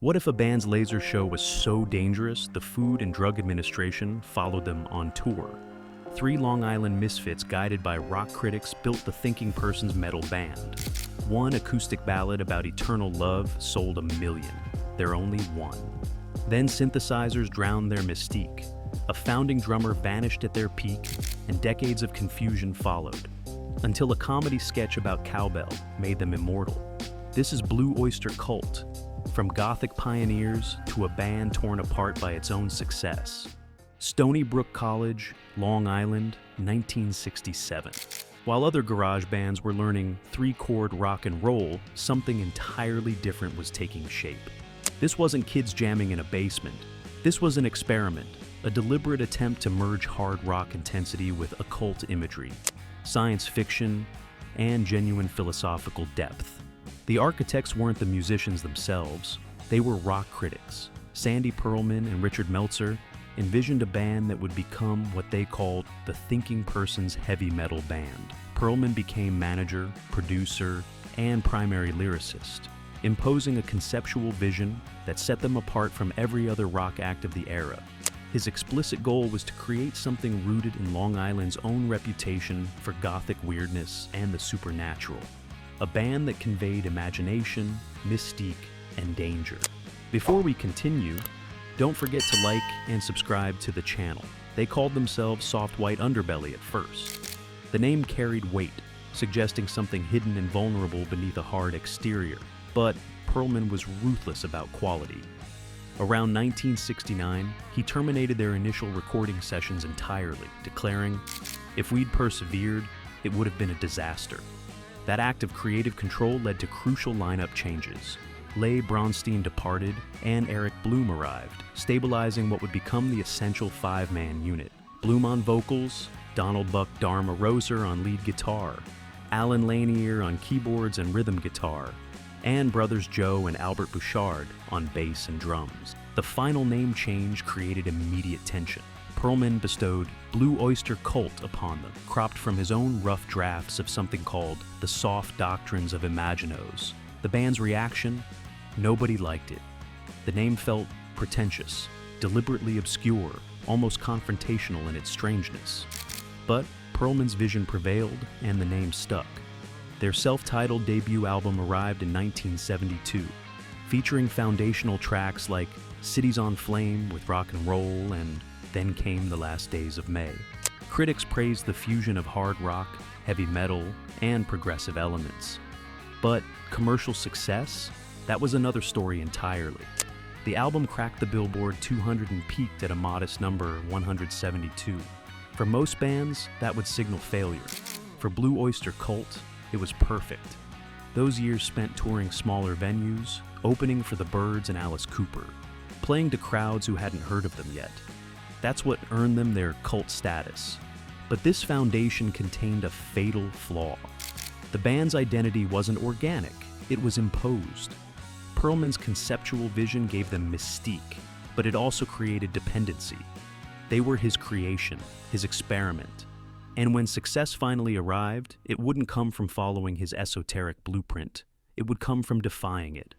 What if a band's laser show was so dangerous, the Food and Drug Administration followed them on tour? Three Long Island misfits guided by rock critics built the thinking person's metal band. One acoustic ballad about eternal love sold 1 million. They're only one. Then synthesizers drowned their mystique. A founding drummer vanished at their peak, and decades of confusion followed, until a comedy sketch about cowbell made them immortal. This is Blue Öyster Cult, from gothic pioneers to a band torn apart by its own success. Stony Brook College, Long Island, 1967. While other garage bands were learning 3-chord rock and roll, something entirely different was taking shape. This wasn't kids jamming in a basement. This was an experiment, a deliberate attempt to merge hard rock intensity with occult imagery, science fiction, and genuine philosophical depth. The architects weren't the musicians themselves, they were rock critics. Sandy Pearlman and Richard Meltzer envisioned a band that would become what they called the thinking person's heavy metal band. Pearlman became manager, producer, and primary lyricist, imposing a conceptual vision that set them apart from every other rock act of the era. His explicit goal was to create something rooted in Long Island's own reputation for gothic weirdness and the supernatural. A band that conveyed imagination, mystique, and danger. Before we continue, don't forget to like and subscribe to the channel. They called themselves Soft White Underbelly at first. The name carried weight, suggesting something hidden and vulnerable beneath a hard exterior. But Pearlman was ruthless about quality. Around 1969, he terminated their initial recording sessions entirely, declaring, "If we'd persevered, it would have been a disaster." That act of creative control led to crucial lineup changes. Leigh Bronstein departed, and Eric Bloom arrived, stabilizing what would become the essential 5-man unit. Bloom on vocals, Donald Buck Dharma Roser on lead guitar, Alan Lanier on keyboards and rhythm guitar, and brothers Joe and Albert Bouchard on bass and drums. The final name change created immediate tension. Pearlman bestowed Blue Öyster Cult upon them, cropped from his own rough drafts of something called the Soft Doctrines of Imaginos. The band's reaction? Nobody liked it. The name felt pretentious, deliberately obscure, almost confrontational in its strangeness. But Pearlman's vision prevailed, and the name stuck. Their self-titled debut album arrived in 1972, featuring foundational tracks like Cities on Flame with rock and roll and Then Came the Last Days of May. Critics praised the fusion of hard rock, heavy metal, and progressive elements. But commercial success? That was another story entirely. The album cracked the Billboard 200 and peaked at a modest number 172. For most bands, that would signal failure. For Blue Öyster Cult, it was perfect. Those years spent touring smaller venues, opening for the Byrds and Alice Cooper, playing to crowds who hadn't heard of them yet. That's what earned them their cult status. But this foundation contained a fatal flaw. The band's identity wasn't organic, it was imposed. Pearlman's conceptual vision gave them mystique, but it also created dependency. They were his creation, his experiment. And when success finally arrived, it wouldn't come from following his esoteric blueprint. It would come from defying it.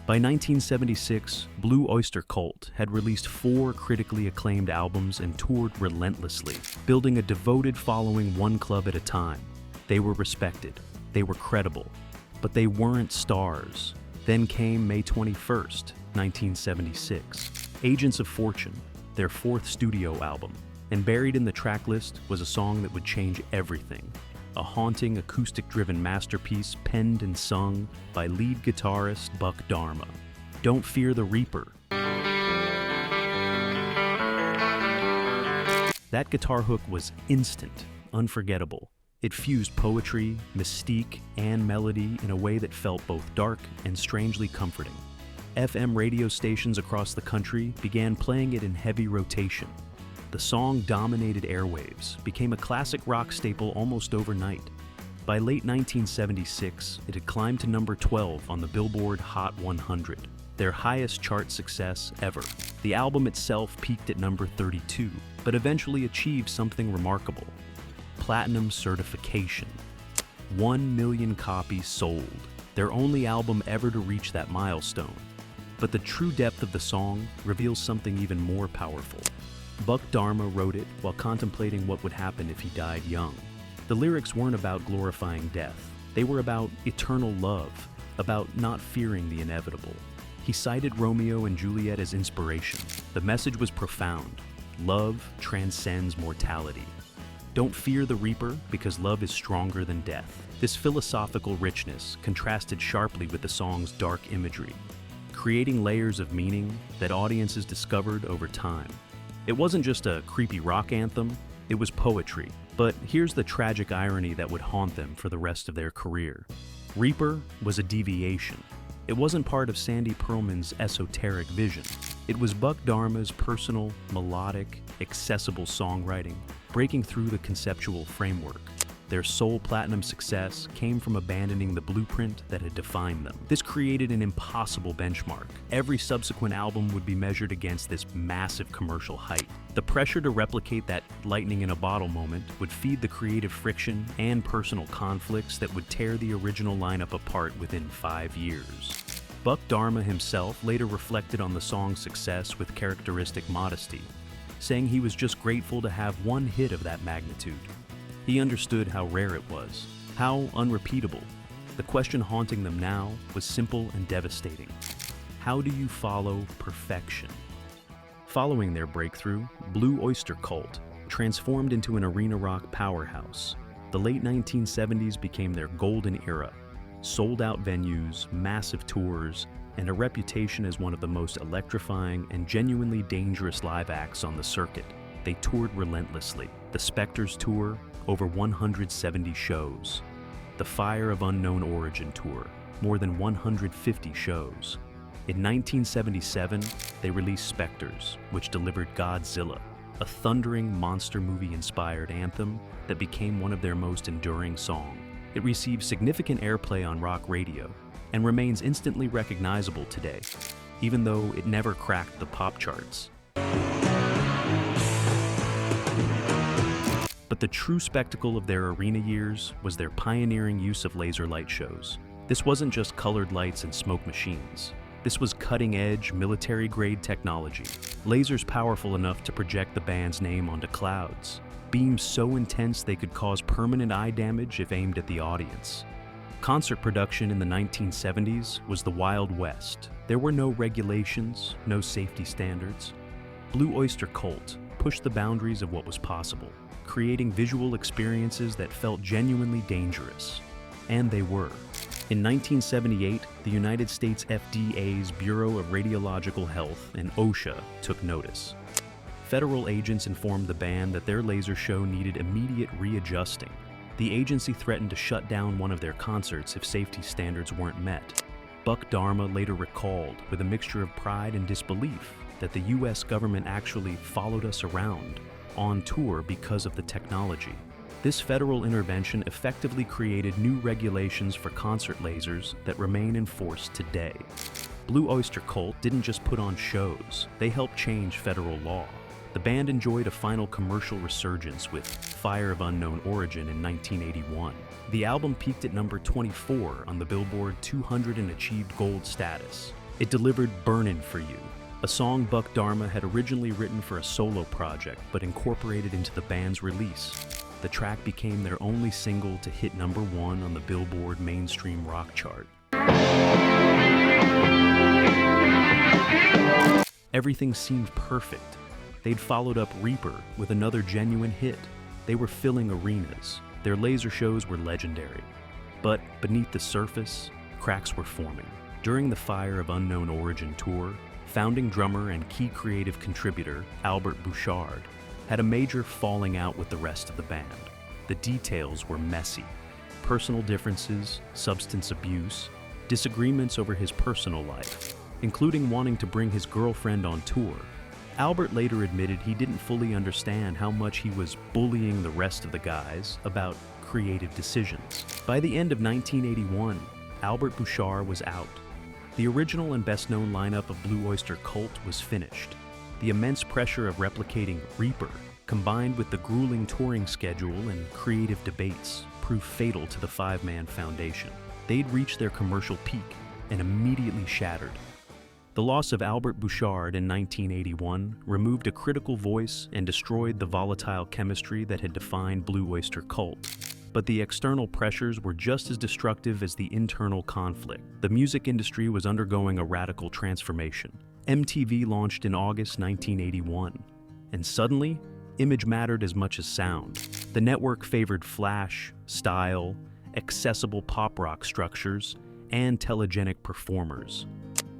By 1976, Blue Öyster Cult had released 4 critically acclaimed albums and toured relentlessly, building a devoted following one club at a time. They were respected, they were credible, but they weren't stars. Then came May 21st, 1976, Agents of Fortune, their 4th studio album, and buried in the track list was a song that would change everything. A haunting, acoustic-driven masterpiece penned and sung by lead guitarist Buck Dharma. Don't Fear the Reaper. That guitar hook was instant, unforgettable. It fused poetry, mystique, and melody in a way that felt both dark and strangely comforting. FM radio stations across the country began playing it in heavy rotation. The song dominated airwaves, became a classic rock staple almost overnight. By late 1976, it had climbed to number 12 on the Billboard Hot 100, their highest chart success ever. The album itself peaked at number 32, but eventually achieved something remarkable: platinum certification. 1 million copies sold, their only album ever to reach that milestone. But the true depth of the song reveals something even more powerful. Buck Dharma wrote it while contemplating what would happen if he died young. The lyrics weren't about glorifying death. They were about eternal love, about not fearing the inevitable. He cited Romeo and Juliet as inspiration. The message was profound. Love transcends mortality. Don't fear the reaper because love is stronger than death. This philosophical richness contrasted sharply with the song's dark imagery, creating layers of meaning that audiences discovered over time. It wasn't just a creepy rock anthem, it was poetry. But here's the tragic irony that would haunt them for the rest of their career. Reaper was a deviation. It wasn't part of Sandy Pearlman's esoteric vision. It was Buck Dharma's personal, melodic, accessible songwriting, breaking through the conceptual framework. Their sole platinum success came from abandoning the blueprint that had defined them. This created an impossible benchmark. Every subsequent album would be measured against this massive commercial height. The pressure to replicate that lightning in a bottle moment would feed the creative friction and personal conflicts that would tear the original lineup apart within 5 years. Buck Dharma himself later reflected on the song's success with characteristic modesty, saying he was just grateful to have one hit of that magnitude. He understood how rare it was, how unrepeatable. The question haunting them now was simple and devastating. How do you follow perfection? Following their breakthrough, Blue Öyster Cult transformed into an arena rock powerhouse. The late 1970s became their golden era. Sold-out venues, massive tours, and a reputation as one of the most electrifying and genuinely dangerous live acts on the circuit. They toured relentlessly. The Spectres Tour, over 170 shows. The Fire of Unknown Origin Tour, more than 150 shows. In 1977, they released Spectres, which delivered Godzilla, a thundering monster movie-inspired anthem that became one of their most enduring songs. It received significant airplay on rock radio and remains instantly recognizable today, even though it never cracked the pop charts. But the true spectacle of their arena years was their pioneering use of laser light shows. This wasn't just colored lights and smoke machines. This was cutting-edge, military-grade technology. Lasers powerful enough to project the band's name onto clouds. Beams so intense they could cause permanent eye damage if aimed at the audience. Concert production in the 1970s was the Wild West. There were no regulations, no safety standards. Blue Öyster Cult pushed the boundaries of what was possible, creating visual experiences that felt genuinely dangerous. And they were. In 1978, the United States FDA's Bureau of Radiological Health and OSHA took notice. Federal agents informed the band that their laser show needed immediate readjusting. The agency threatened to shut down one of their concerts if safety standards weren't met. Buck Dharma later recalled, with a mixture of pride and disbelief, that the US government actually followed us around on tour because of the technology. This federal intervention effectively created new regulations for concert lasers that remain in force today. Blue Öyster Cult didn't just put on shows, they helped change federal law. The band enjoyed a final commercial resurgence with Fire of Unknown Origin in 1981. The album peaked at number 24 on the Billboard 200 and achieved gold status. It delivered Burnin' For You, a song Buck Dharma had originally written for a solo project but incorporated into the band's release. The track became their only single to hit number 1 on the Billboard mainstream rock chart. Everything seemed perfect. They'd followed up Reaper with another genuine hit. They were filling arenas. Their laser shows were legendary. But beneath the surface, cracks were forming. During the Fire of Unknown Origin tour, founding drummer and key creative contributor Albert Bouchard had a major falling out with the rest of the band. The details were messy. Personal differences, substance abuse, disagreements over his personal life, including wanting to bring his girlfriend on tour. Albert later admitted he didn't fully understand how much he was bullying the rest of the guys about creative decisions. By the end of 1981, Albert Bouchard was out. The original and best-known lineup of Blue Öyster Cult was finished. The immense pressure of replicating Reaper, combined with the grueling touring schedule and creative debates, proved fatal to the five-man foundation. They'd reached their commercial peak and immediately shattered. The loss of Albert Bouchard in 1981 removed a critical voice and destroyed the volatile chemistry that had defined Blue Öyster Cult. But the external pressures were just as destructive as the internal conflict. The music industry was undergoing a radical transformation. MTV launched in August 1981, and suddenly, image mattered as much as sound. The network favored flash, style, accessible pop rock structures, and telegenic performers.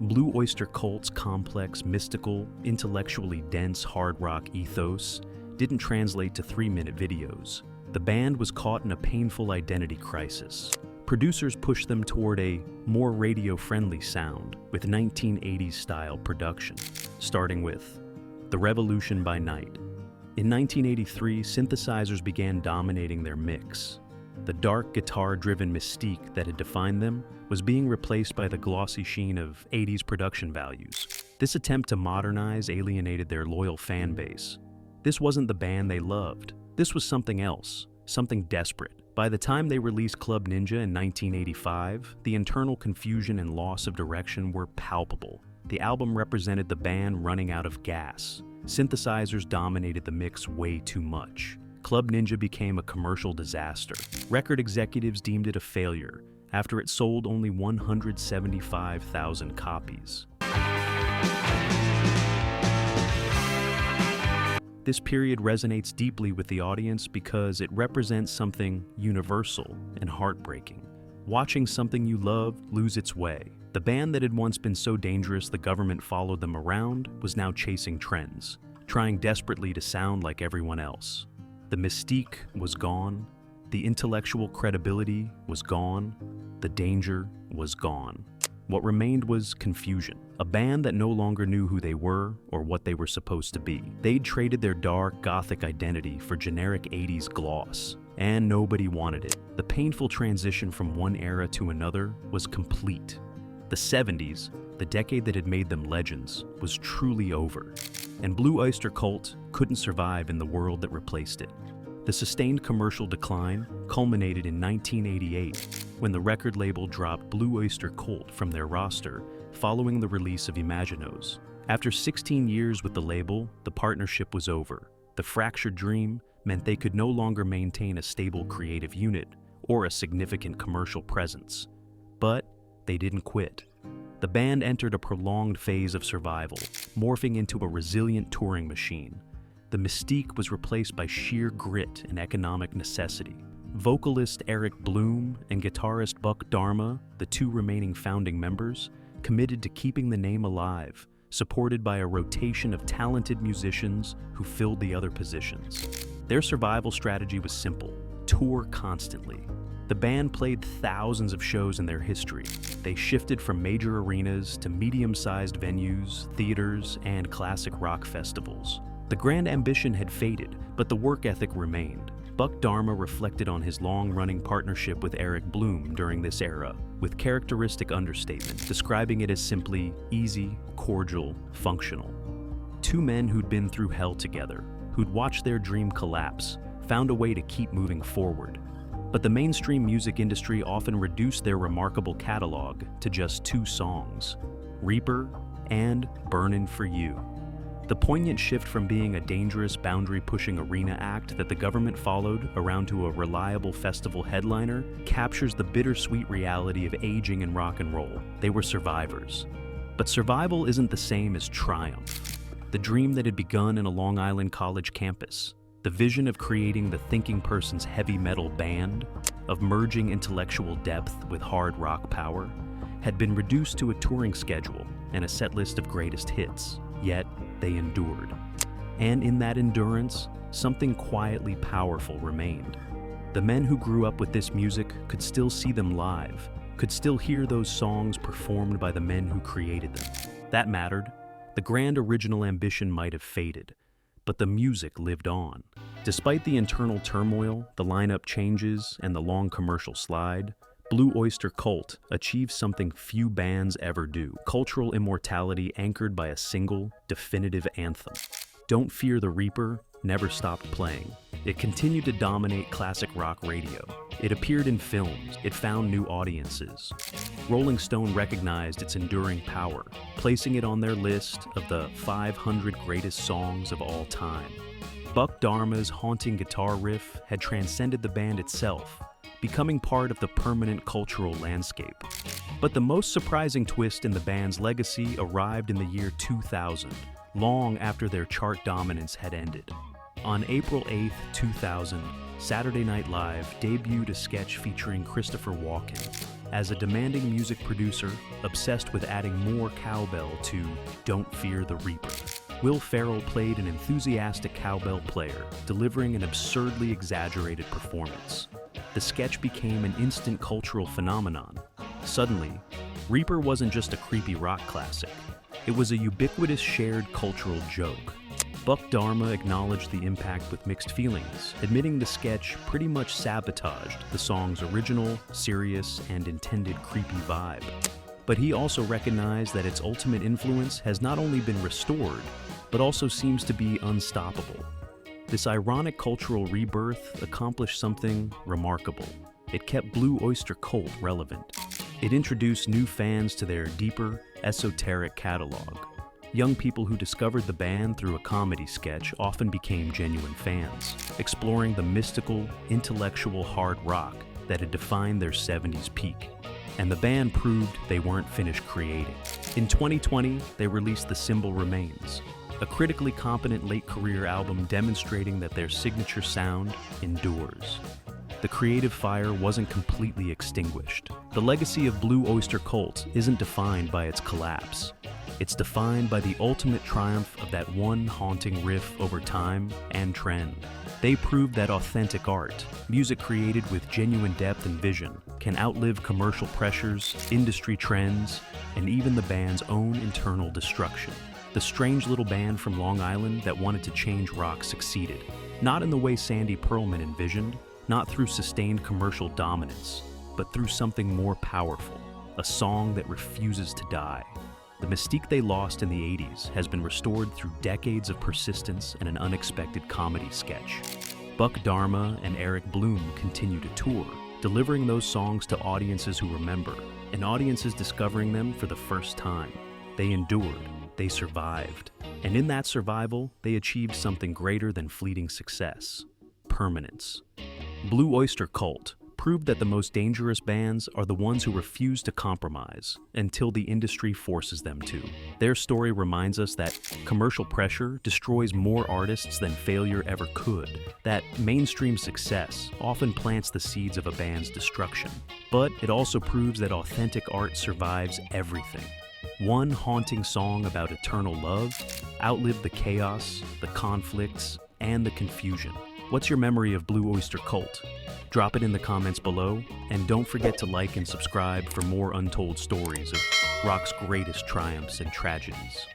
Blue Öyster Cult's complex, mystical, intellectually dense hard rock ethos didn't translate to 3-minute videos. The band was caught in a painful identity crisis. Producers pushed them toward a more radio-friendly sound with 1980s-style production, starting with The Revolution by Night. In 1983, synthesizers began dominating their mix. The dark guitar-driven mystique that had defined them was being replaced by the glossy sheen of 80s production values. This attempt to modernize alienated their loyal fan base. This wasn't the band they loved. This was something else, something desperate. By the time they released Club Ninja in 1985, the internal confusion and loss of direction were palpable. The album represented the band running out of gas. Synthesizers dominated the mix way too much. Club Ninja became a commercial disaster. Record executives deemed it a failure after it sold only 175,000 copies. This period resonates deeply with the audience because it represents something universal and heartbreaking. Watching something you loved lose its way. The band that had once been so dangerous the government followed them around was now chasing trends, trying desperately to sound like everyone else. The mystique was gone, the intellectual credibility was gone, the danger was gone. What remained was confusion. A band that no longer knew who they were or what they were supposed to be. They'd traded their dark, gothic identity for generic 80s gloss, and nobody wanted it. The painful transition from one era to another was complete. The 70s, the decade that had made them legends, was truly over, and Blue Öyster Cult couldn't survive in the world that replaced it. The sustained commercial decline culminated in 1988 when the record label dropped Blue Öyster Cult from their roster following the release of Imaginos. After 16 years with the label, the partnership was over. The fractured dream meant they could no longer maintain a stable creative unit or a significant commercial presence. But they didn't quit. The band entered a prolonged phase of survival, morphing into a resilient touring machine. The mystique was replaced by sheer grit and economic necessity. Vocalist Eric Bloom and guitarist Buck Dharma, the two remaining founding members, committed to keeping the name alive, supported by a rotation of talented musicians who filled the other positions. Their survival strategy was simple: tour constantly. The band played thousands of shows in their history. They shifted from major arenas to medium-sized venues, theaters, and classic rock festivals. The grand ambition had faded, but the work ethic remained. Buck Dharma reflected on his long-running partnership with Eric Bloom during this era, with characteristic understatement, describing it as simply easy, cordial, functional. Two men who'd been through hell together, who'd watched their dream collapse, found a way to keep moving forward. But the mainstream music industry often reduced their remarkable catalog to just 2 songs, Reaper and Burnin' For You. The poignant shift from being a dangerous, boundary-pushing arena act that the government followed around to a reliable festival headliner captures the bittersweet reality of aging in rock and roll. They were survivors. But survival isn't the same as triumph. The dream that had begun in a Long Island college campus, the vision of creating the thinking person's heavy metal band, of merging intellectual depth with hard rock power, had been reduced to a touring schedule and a set list of greatest hits. Yet, they endured. And in that endurance, something quietly powerful remained. The men who grew up with this music could still see them live, could still hear those songs performed by the men who created them. That mattered. The grand original ambition might have faded, but the music lived on. Despite the internal turmoil, the lineup changes, and the long commercial slide, Blue Öyster Cult achieved something few bands ever do: cultural immortality anchored by a single, definitive anthem. Don't Fear the Reaper never stopped playing. It continued to dominate classic rock radio. It appeared in films. It found new audiences. Rolling Stone recognized its enduring power, placing it on their list of the 500 greatest songs of all time. Buck Dharma's haunting guitar riff had transcended the band itself, becoming part of the permanent cultural landscape. But the most surprising twist in the band's legacy arrived in the year 2000, long after their chart dominance had ended. On April 8, 2000, Saturday Night Live debuted a sketch featuring Christopher Walken as a demanding music producer obsessed with adding more cowbell to Don't Fear the Reaper. Will Ferrell played an enthusiastic cowbell player, delivering an absurdly exaggerated performance. The sketch became an instant cultural phenomenon. Suddenly, Reaper wasn't just a creepy rock classic. It was a ubiquitous shared cultural joke. Buck Dharma acknowledged the impact with mixed feelings, admitting the sketch pretty much sabotaged the song's original, serious, and intended creepy vibe. But he also recognized that its ultimate influence has not only been restored, but also seems to be unstoppable. This ironic cultural rebirth accomplished something remarkable. It kept Blue Öyster Cult relevant. It introduced new fans to their deeper, esoteric catalog. Young people who discovered the band through a comedy sketch often became genuine fans, exploring the mystical, intellectual hard rock that had defined their 70s peak. And the band proved they weren't finished creating. In 2020, they released The Symbol Remains, a critically competent late-career album demonstrating that their signature sound endures. The creative fire wasn't completely extinguished. The legacy of Blue Öyster Cult isn't defined by its collapse. It's defined by the ultimate triumph of that one haunting riff over time and trend. They proved that authentic art, music created with genuine depth and vision, can outlive commercial pressures, industry trends, and even the band's own internal destruction. The strange little band from Long Island that wanted to change rock succeeded, not in the way Sandy Pearlman envisioned, not through sustained commercial dominance, but through something more powerful, a song that refuses to die. The mystique they lost in the 80s has been restored through decades of persistence and an unexpected comedy sketch. Buck Dharma and Eric Bloom continue to tour, delivering those songs to audiences who remember, and audiences discovering them for the first time. They endured, they survived, and in that survival, they achieved something greater than fleeting success: permanence. Blue Öyster Cult proved that the most dangerous bands are the ones who refuse to compromise until the industry forces them to. Their story reminds us that commercial pressure destroys more artists than failure ever could, that mainstream success often plants the seeds of a band's destruction. But it also proves that authentic art survives everything. One haunting song about eternal love outlived the chaos, the conflicts, and the confusion. What's your memory of Blue Öyster Cult? Drop it in the comments below, and don't forget to like and subscribe for more untold stories of rock's greatest triumphs and tragedies.